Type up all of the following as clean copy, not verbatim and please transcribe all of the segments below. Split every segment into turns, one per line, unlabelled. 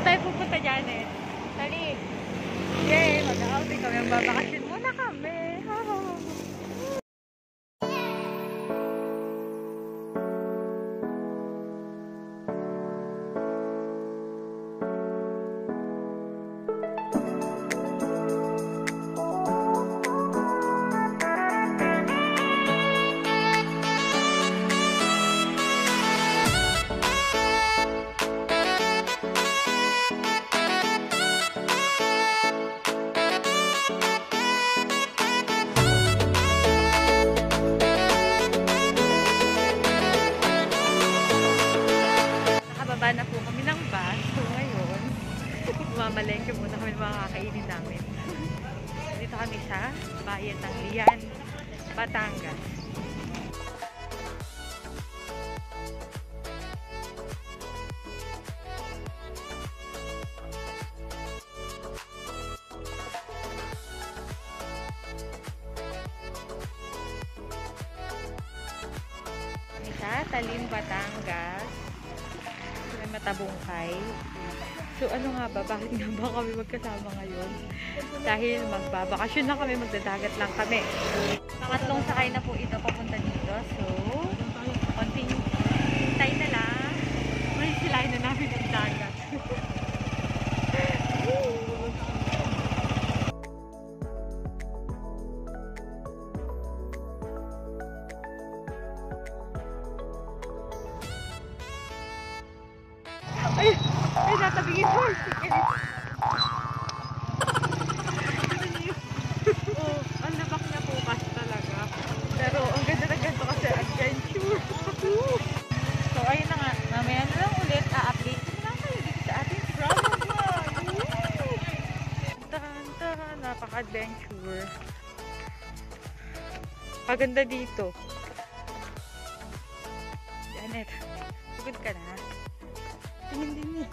tayo pupunta dyan eh. Dali. Yay! Mag-outing kami. Babakasyon muna kami. Na po kami ng bus. So ngayon, mamalengke muna kami mga kakainin namin. Dito kami sa bayan ng Lian, Batangas. Kami sa Talim, Batangas. Matabungkay. So ano nga ba? Bakit nga ba kami magkasama ngayon? Dahil magbabakasyon na kami, magdadagat lang kami. Pangatlong sakay na po ito papunta dito. So, konting hintay na lang. May silahin na namin ang dagat. Ay, natabingin mo. Oh, ang labak niya bukas talaga. Pero ang ganda na ganito kasi adventure. So, ayun na nga. Mamaya na lang ulit. A-update ko na kayo dito sa ating vlog. Tahan-tahan. Napaka-adventure. Paganda dito. Janet, pagod ka na. Tingin din eh.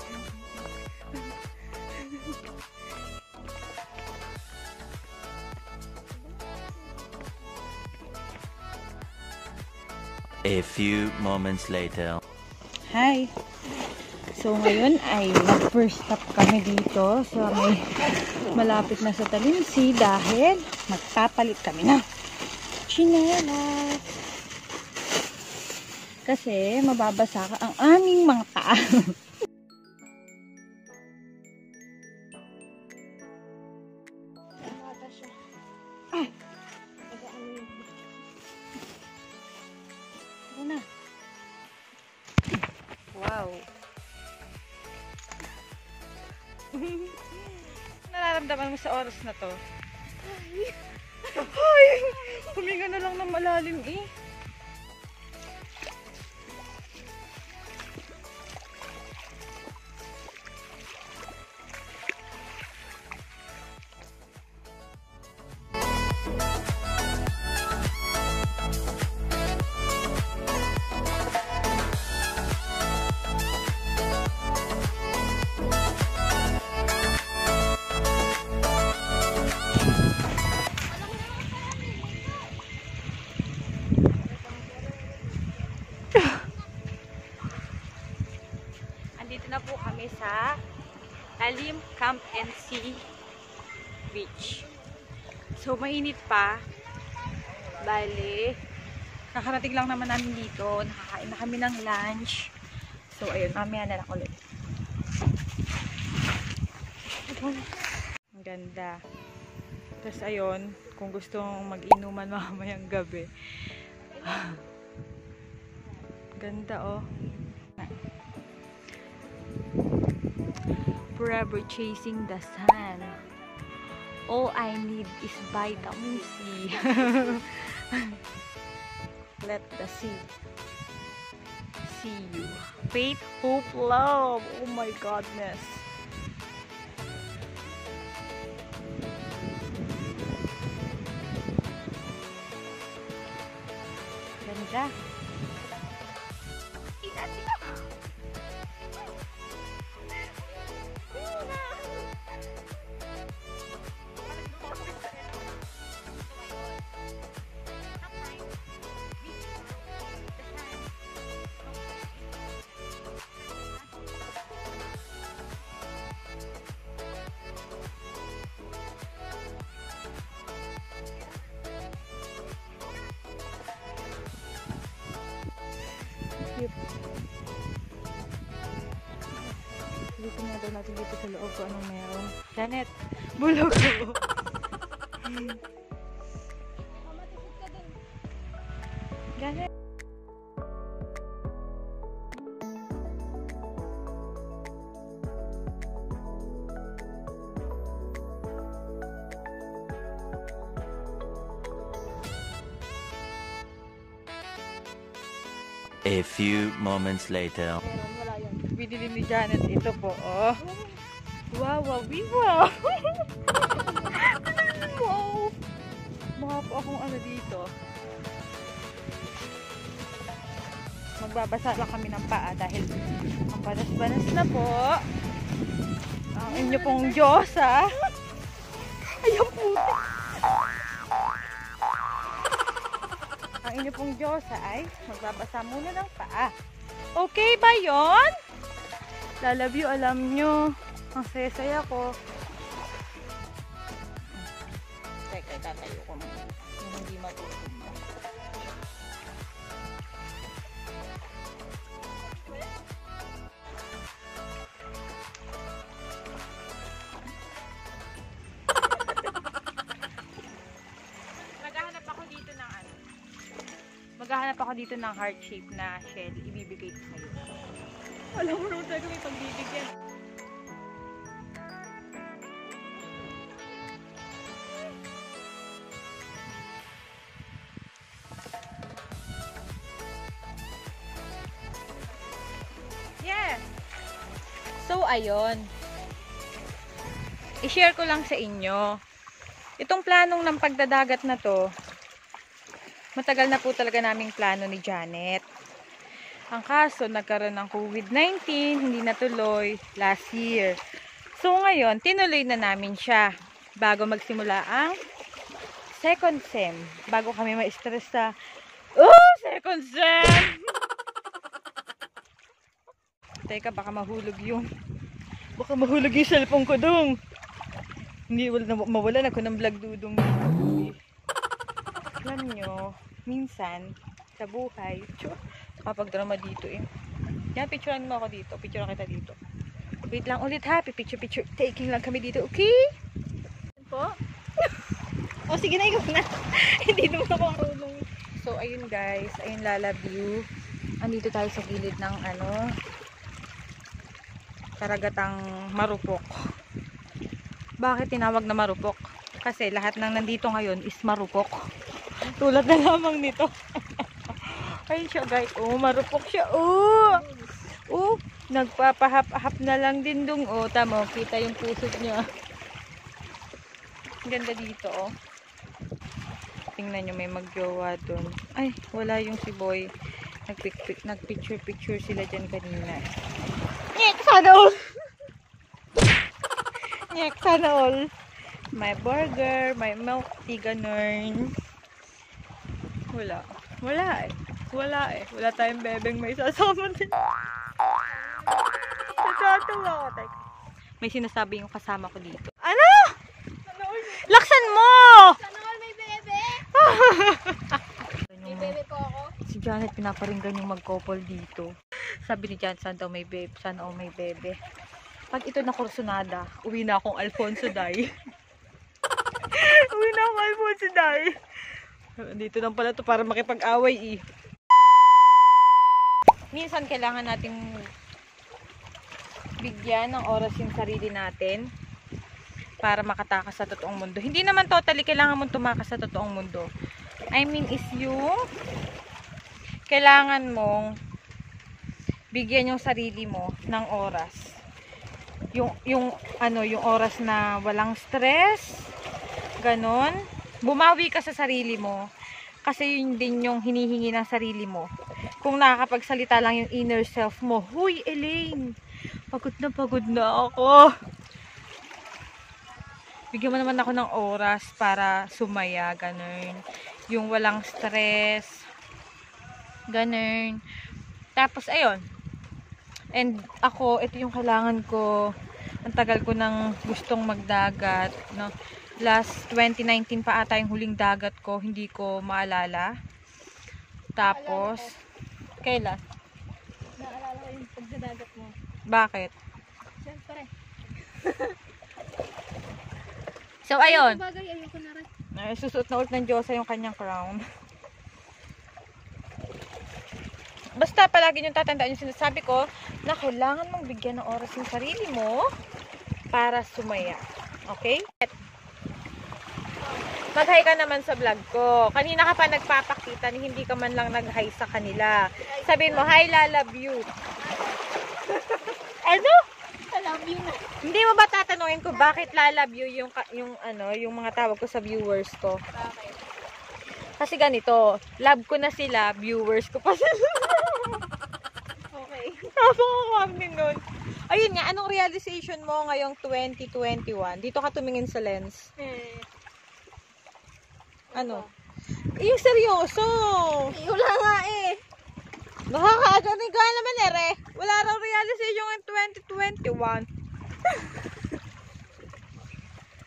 A few moments later.
Hi! So ngayon ay mag-first stop kami dito sa may malapit na sa Talimsi dahil magpapalit kami na tsinelas. Kasi mababasa ka ang aming mga paa. Wow. Nararamdaman mo sa oras na to? Ay! Huminga na lang ng malalim eh. Andito na po kami sa Talim Camp and Sea Beach. So mainit pa. Bale, nakarating lang naman namin dito. Nakakain na kami ng lunch. So ayun, mamaya na lang ulit. Ang ganda. Tapos ayun, kung gusto mong mag-inuman mamayang gabi. Ganda oh. Forever chasing the sun. All I need is vitamin C. Let the sea see you. Faith, hope, love. Oh my goodness. Ganda. Cute. Dito nga daw natin dito sa loob kung anong meron. Janet, bulog ko. Janet.
A few moments later.
Wala yan. Binili ni Janet ito po, oh. Wow, wow, wow. Wow. Mukha po akong ano dito. Magbabasa lang kami ng paa dahil ang banas-banas na po. Ang inyo pong Diyos, ha? Ayaw po. Ang inyo pong Diyos ay magbabasa muna ng paa. Okay ba yon? Love you, alam nyo. Ang saya-saya ko. Teka, tatayo ko muna. Yung hindi matulog. Maghahanap ako dito ng heart shape na shell. Ibibigay ko sa'yo. Alam mo naman talaga may pagbibigyan. Yes! So, ayun. I-share ko lang sa inyo. Itong planong ng pagdadagat na to, matagal na po talaga naming plano ni Janet. Ang kaso, nagkaroon ng COVID-19, hindi natuloy last year. So ngayon, tinuloy na namin siya bago magsimula ang second sem. Bago kami ma-stress sa, second sem! Teka, baka mahulog yung cellphone ko dong. Hindi, mawalan ako ng vlog dudong dito. Alam nyo, minsan, sa buhay, kapag drama dito eh. Yan, picturean mo ako dito. Picturean kita dito. Wait lang ulit ha. Picture taking lang kami dito. Okay? Po? O, sige na, ikaw na. Hindi naman ako marunong. So, ayun guys. Ayun, Lala View. Andito tayo sa gilid ng karagatang marupok. Bakit tinawag na marupok? Kasi lahat ng nandito ngayon is marupok. Tulad na lamang nito. Ayun siya guys. Marupok siya. Nagpapahap-hap na lang din dong. Tamo, kita yung pusod niya. Ganda dito, Tingnan nyo, may magjowa dun. Ay, wala yung si Boy. Nagpicture sila dyan kanina. Nyek, sana all! Nyek, sana all! May burger, may milk tea, ganun. Wala eh. Wala tayong bebeng may sasama din. Natatawa ako. May sinasabi yung kasama ko dito. Ano? Laksan mo!
Sana all may bebe! May bebe po ako.
Si Janet pinaparinggan yung mag-couple dito. Sabi ni Janet, sana may bebe. Sana all may bebe. Pag ito na kursunada, uwi na akong Alfonso Day. Uwi na akong Alfonso Day. Dito lang pala to para makipag-away Minsan kailangan nating bigyan ng oras yung sarili natin para makatakas sa totoong mundo. Hindi naman totally kailangan mong tumakas sa totoong mundo. I mean is yung kailangan mong bigyan yung sarili mo ng oras. Yung oras na walang stress, ganon. Bumawi ka sa sarili mo kasi yun din yung hinihingi ng sarili mo. Kung nakakapagsalita lang yung inner self mo, huy Elaine, pagod na ako. Bigyan mo naman ako ng oras para sumaya, ganun. Yung walang stress, ganun. Tapos ayun. And ako, ito yung kailangan ko. Ang tagal ko nang gustong magdagat, no? Last 2019 pa ata yung huling dagat ko, hindi ko maalala. Tapos, kailan?
dagat mo.
Bakit?
Siyempre.
So, ayun.
Bagay, ayoko na rin.
Susuot na ulit ng Diyosa yung kanyang crown. Basta palagi yung tatandaan yung sinasabi ko na kailangan mong bigyan ng oras yung sarili mo para sumaya. Okay? Mag-hi ka naman sa vlog ko. Kanina ka pa nagpapakita ni hindi ka man lang nag-hi sa kanila. Sabihin mo, hi, love you. Ano?
I love you na.
Hindi mo ba tatanungin ko bakit lalove you yung mga tawag ko sa viewers ko?
Bakit?
Kasi ganito, love ko na sila, viewers ko pa sila.
Okay.
Napakakami nun. Ayun nga, anong realization mo ngayong 2021? Dito ka tumingin sa lens. Ano? Yung seryoso.
Wala nga eh.
Nakakaagani ka naman ere. Wala raw realization ng 2021.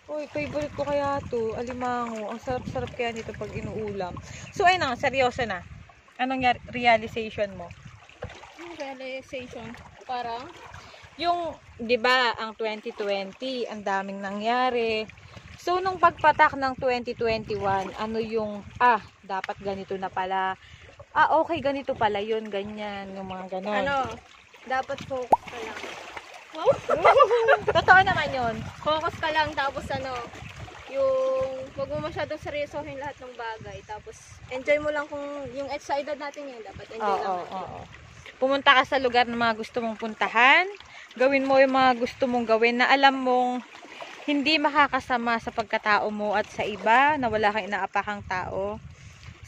Uy, favorite ko kaya to. Alimango. Ang sarap-sarap kaya nito pag inuulam. So, ayun na, seryoso na. Anong realization mo?
Yung realization, parang,
Yung, di ba, ang 2020, ang daming nangyari. So, nung pagpatak ng 2021, ano yung, dapat ganito na pala. Okay, ganito pala yun, ganyan, yung mga ganon.
dapat focus ka lang.
Totoo naman yun.
Focus ka lang, tapos yung, wag mo masyadong seryosohin lahat ng bagay. Tapos, enjoy mo lang kung, yung sa edad natin ngayon, dapat enjoy lang.
Oo. Pumunta ka sa lugar na mga gusto mong puntahan. Gawin mo yung mga gusto mong gawin na alam mong hindi makakasama sa pagkatao mo at sa iba na wala kang inaapakang tao.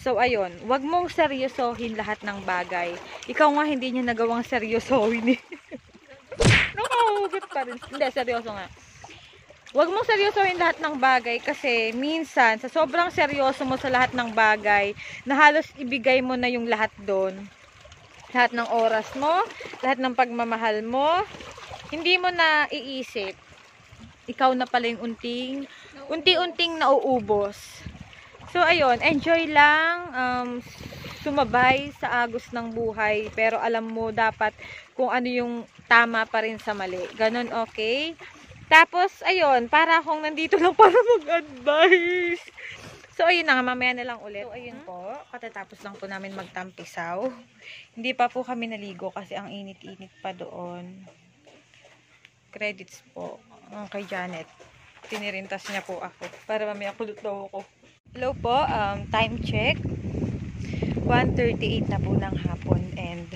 So, ayun. Wag mong seryosohin lahat ng bagay. Ikaw nga hindi niya nagawang seryosohin eh. Nakahugot pa rin. Hindi, seryoso nga. Wag mong seryosohin lahat ng bagay kasi minsan, sa sobrang seryoso mo sa lahat ng bagay, na halos ibigay mo na yung lahat doon. Lahat ng oras mo, lahat ng pagmamahal mo, hindi mo na iisip. Ikaw na pala yung unti-unting nauubos. So, ayun, enjoy lang, sumabay sa agos ng buhay, pero alam mo dapat kung ano yung tama pa rin sa mali. Ganon, okay? Tapos, ayun, para akong nandito lang para mag-advise. So, ayun na nga, mamaya na lang ulit. So, ayun po, katatapos lang po namin magtampisaw. Hindi pa po kami naligo kasi ang init-init pa doon. Credits po kay Janet. Tinirintas niya po ako para mamaya kulot daw ako. Hello po, time check. 1:38 na po ng hapon and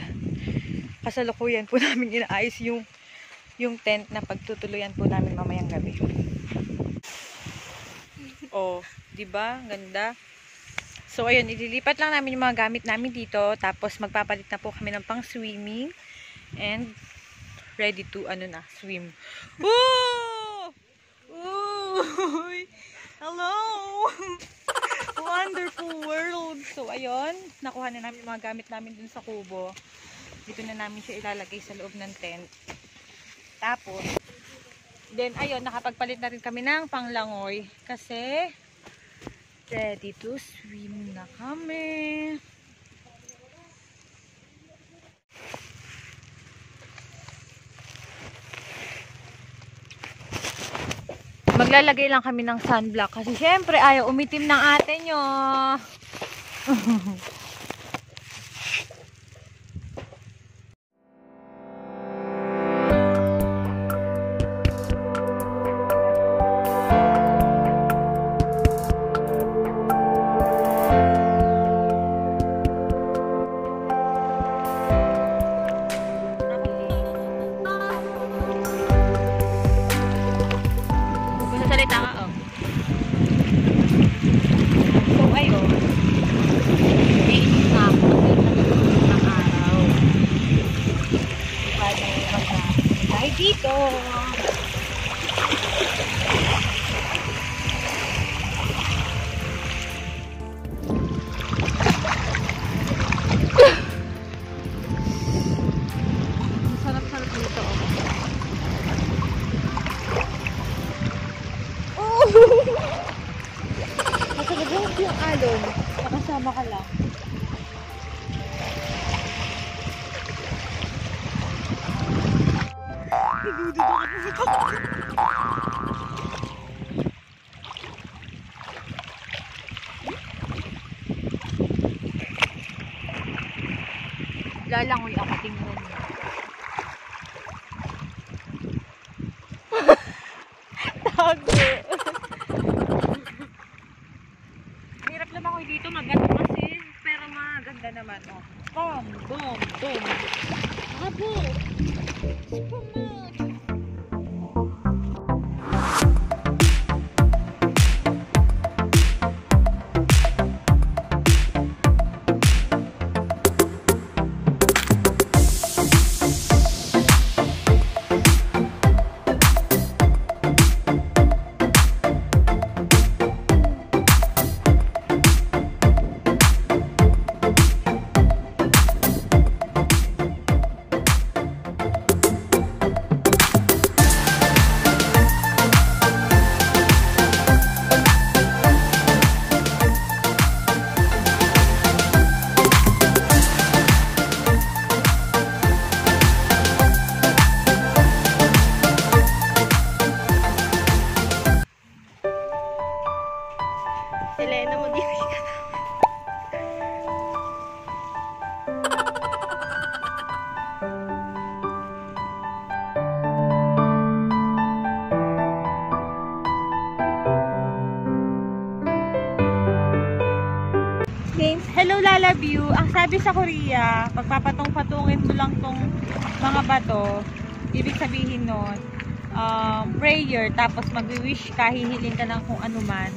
kasalukuyan po namin inaayos yung tent na pagtutuluyan po namin mamayang gabi. Oh, 'di ba? Ganda. So ayun, ililipat lang namin yung mga gamit namin dito, tapos magpapalit na po kami ng pang-swimming and ready to swim. Woo! Woo! Hello! Wonderful world. So ayun, nakuha na namin yung mga gamit namin dun sa kubo. Dito na namin siya ilalagay sa loob ng tent. Tapos then, ayun, nakapagpalit na rin kami ng panglangoy kasi ready to swim na kami. Maglalagay lang kami ng sunblock kasi syempre ayaw umitim ng ate nyo. Dito. Sarap-sarap dito. Oh! Masarap yung alon. Nakasama ka lang. Lalangoy ako, tingnan niyo.
Tago.
Hirap lumangoy dito, maganda kasi. Pero maganda naman, oh. Boom, boom, boom.
Abo. Selena mo di ka.
Hello Lalabyu, ang sabi sa Korea, pagpapatong-patungin mo lang tong mga bato, ibig sabihin nun, prayer, tapos mag-wish ka, hihiling ka ng kung ano man,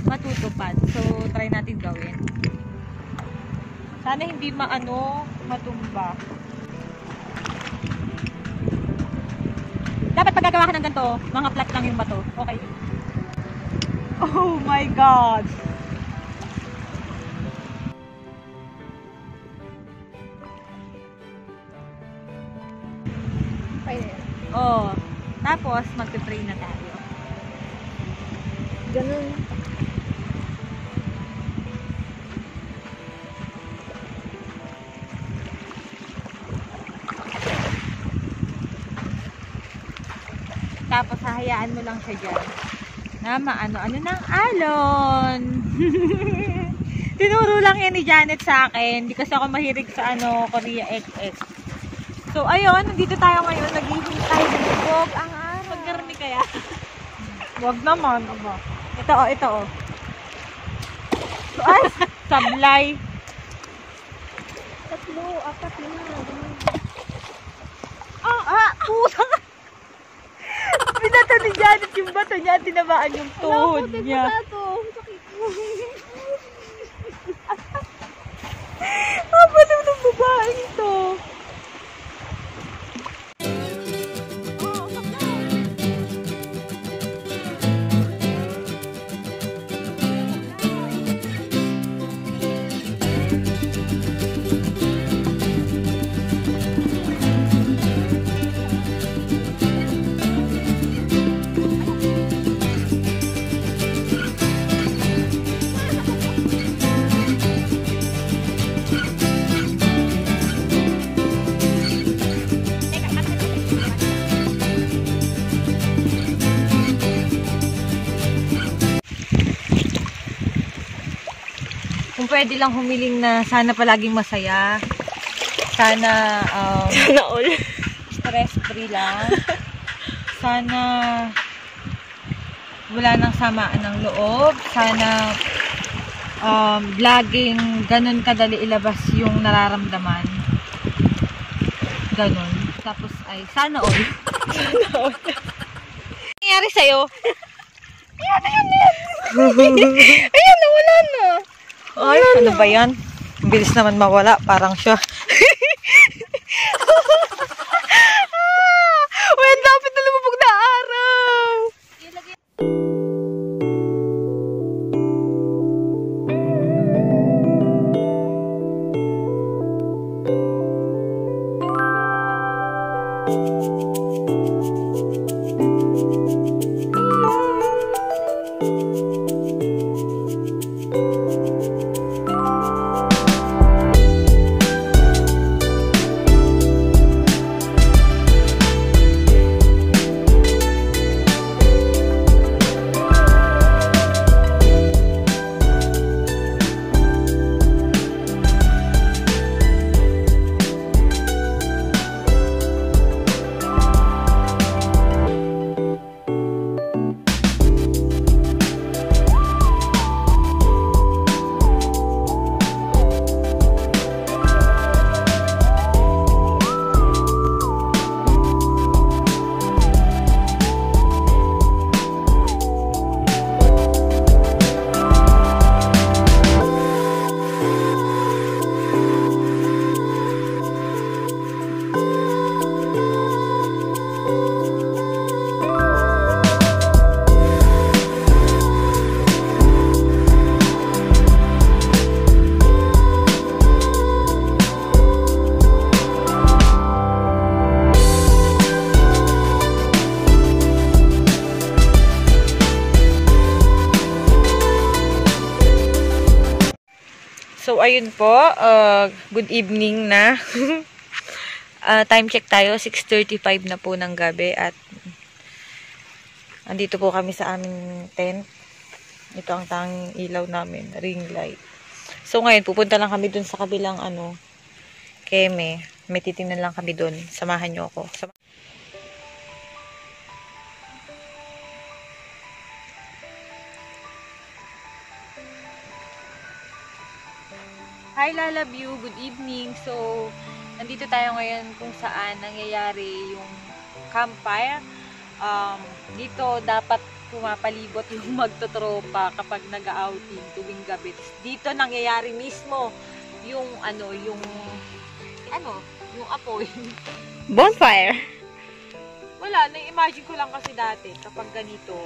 matutupad. So, try natin gawin. Sana hindi matumba. Dapat pag gagawa ka ng ganito, mga flat lang yung bato. Okay. Oh my God! Oh, tapos magpe-pray na tayo.
Ganun.
Tapos hahayaan mo lang siya dyan na maano-ano ng alon. Tinuro lang yan ni Janet sa akin. Hindi kasi ako mahilig sa Korea XX. So, ayun, nandito tayo ngayon. Naghihintay ng bubog ang araw.
Pagkarami kaya.
Wag naman. Aba. Ito oh. So, ay, sablay.
3, 4, 5.
Pusa ka. Binato ni Janet yung bato niya at tinamaan yung tuhod niya. Apa naman ng babaeng ito? Kung pwede lang humiling na sana palaging masaya. Sana
Sana all.
stress-free lang. Sana wala nang samaan ng loob. Sana laging ganun kadali ilabas yung nararamdaman. Ganun. Tapos ay sana all.
Sana all.
Nangyari sa'yo?
Ayan. Ayan, nawala na.
Ay, ano ba yan? Ang bilis naman mawala. Parang siya. Well, dapat na lumubog na araw. ayun po. Good evening na. Time check tayo. 6:35 na po ng gabi. At andito po kami sa aming tent. Ito ang tanging ilaw namin. Ring light. So ngayon, pupunta lang kami dun sa kabilang keme. May titingnan lang kami dun. Samahan nyo ako. Hi Lala View, good evening. So, nandito tayo ngayon kung saan nangyayari yung campfire. Dito dapat pumapalibot yung magtotropa kapag nag-outing tuwing gabi. Dito nangyayari mismo yung yung apoy.
Bonfire.
Wala, na-imagine ko lang kasi dati kapag ganito,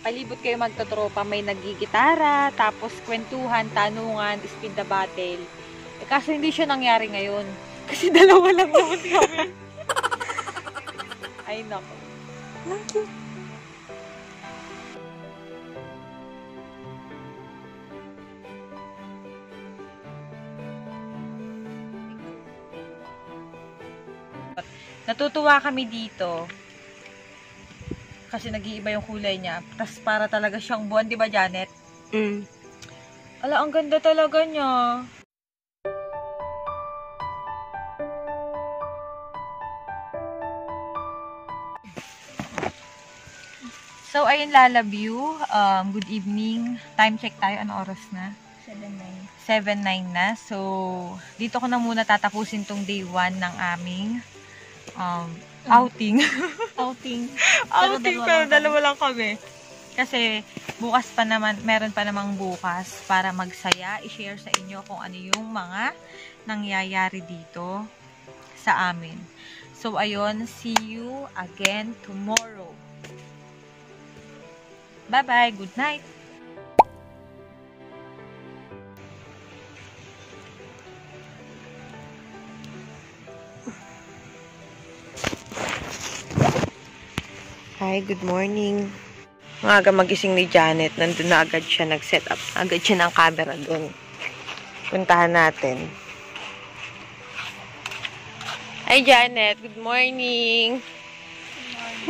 palibot kayo magtotropa, may nagigitara, tapos kwentuhan, tanungan, speed the battle. Kasi hindi siya nangyari ngayon. Kasi dalawa lang naman kami. Ay, nako. Natutuwa kami dito. Kasi nag-iiba yung kulay niya. Tapos para talaga siyang buwan, di ba Janet? Ala, ang ganda talaga niya. So, ayun Lala View. Good evening. Time check tayo. Ano oras na? 7:09 na. So, dito ko na muna tatapusin tong day 1 ng aming outing. Outing, pero dalawa lang kami. Kasi, bukas pa naman, meron pa namang bukas para magsaya, i-share sa inyo kung ano yung mga nangyayari dito sa amin. So, ayun, see you again tomorrow. Bye-bye, good night!
Hi, good morning. Maaga magising ni Janet. Nandun na agad siya. Nag-set up agad siya ng camera doon. Puntahan natin. Hi, Janet. Good morning.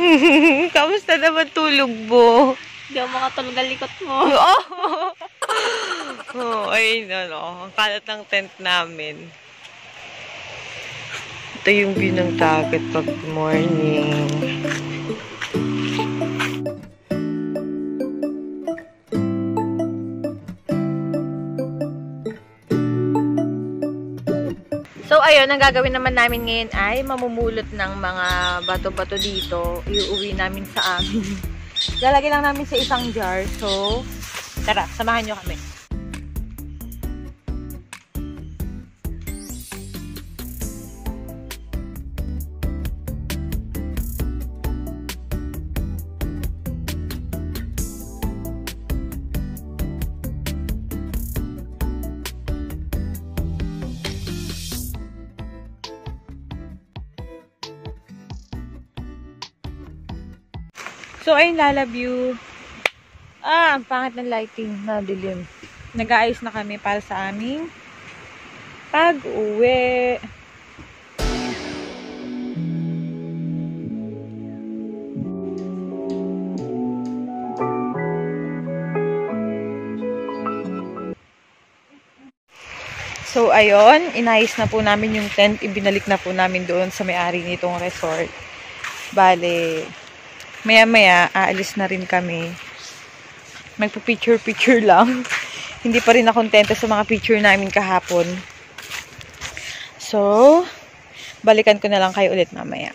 Good morning. Kamusta naman tulog mo?
Hindi ako makatulog ang likot mo.
Ayun, ang kalat ng tent namin. Ito yung view ng dagat pag morning.
So, ayun, ang gagawin naman namin ngayon ay mamumulot ng mga bato-bato dito. Iuwi namin sa amin. Lalagay lang namin sa isang jar. So, tara, samahan nyo kami. So, ayun, Lala View. Ang pangit ng lighting na dilim. Nag-aayos na kami para sa aming pag-uwi. So, ayun, inayos na po namin yung tent. Ibinalik na po namin doon sa may-ari nitong resort. Bale, maya-maya, aalis na rin kami. Magpa-picture-picture lang. Hindi pa rin nakontento sa mga picture namin kahapon. So, balikan ko na lang kayo ulit mamaya.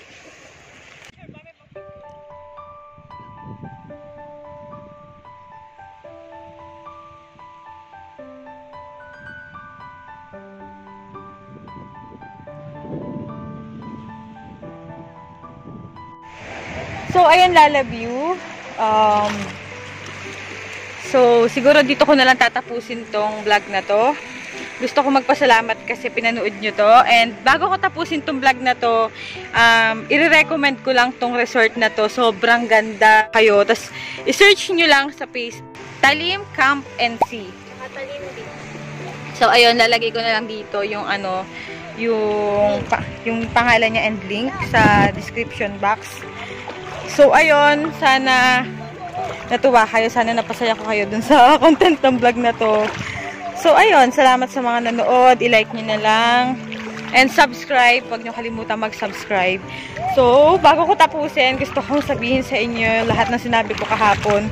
So, ayan Lala View. So, siguro dito ko na lang tatapusin tong vlog na to. Gusto ko magpasalamat kasi pinanood nyo to. And bago ko tapusin tong vlog na to, i-recommend ko lang tong resort na to. Sobrang ganda kayo. Tapos, i-search nyo lang sa Facebook. Talim Camp and Sea.
Talim Beach.
So, ayun, lalagay ko na lang dito yung ano, yung pangalan niya and link sa description box. So, ayun, sana natuwa kayo, sana napasaya ko kayo dun sa content ng vlog na to. So, ayun, salamat sa mga nanood, i-like nyo na lang. And subscribe, huwag nyo kalimutan mag-subscribe. So, bago ko tapusin, gusto kong sabihin sa inyo lahat ng sinabi ko kahapon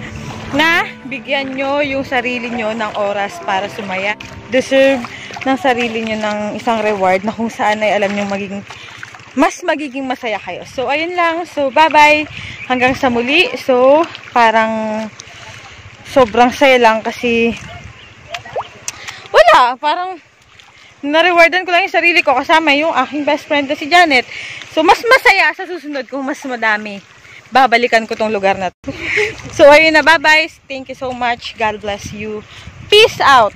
na bigyan nyo yung sarili nyo ng oras para sumaya. Deserve ng sarili nyo ng isang reward na kung saan ay alam nyo mas magiging masaya kayo. So, ayun lang. So, bye-bye. Hanggang sa muli. So, parang sobrang saya lang kasi wala, parang na-rewardan ko lang yung sarili ko kasama yung aking best friend na si Janet. So, mas masaya sa susunod kung mas madami. Babalikan ko tong lugar na to. So, ayun na. Bye-bye. Thank you so much. God bless you. Peace out.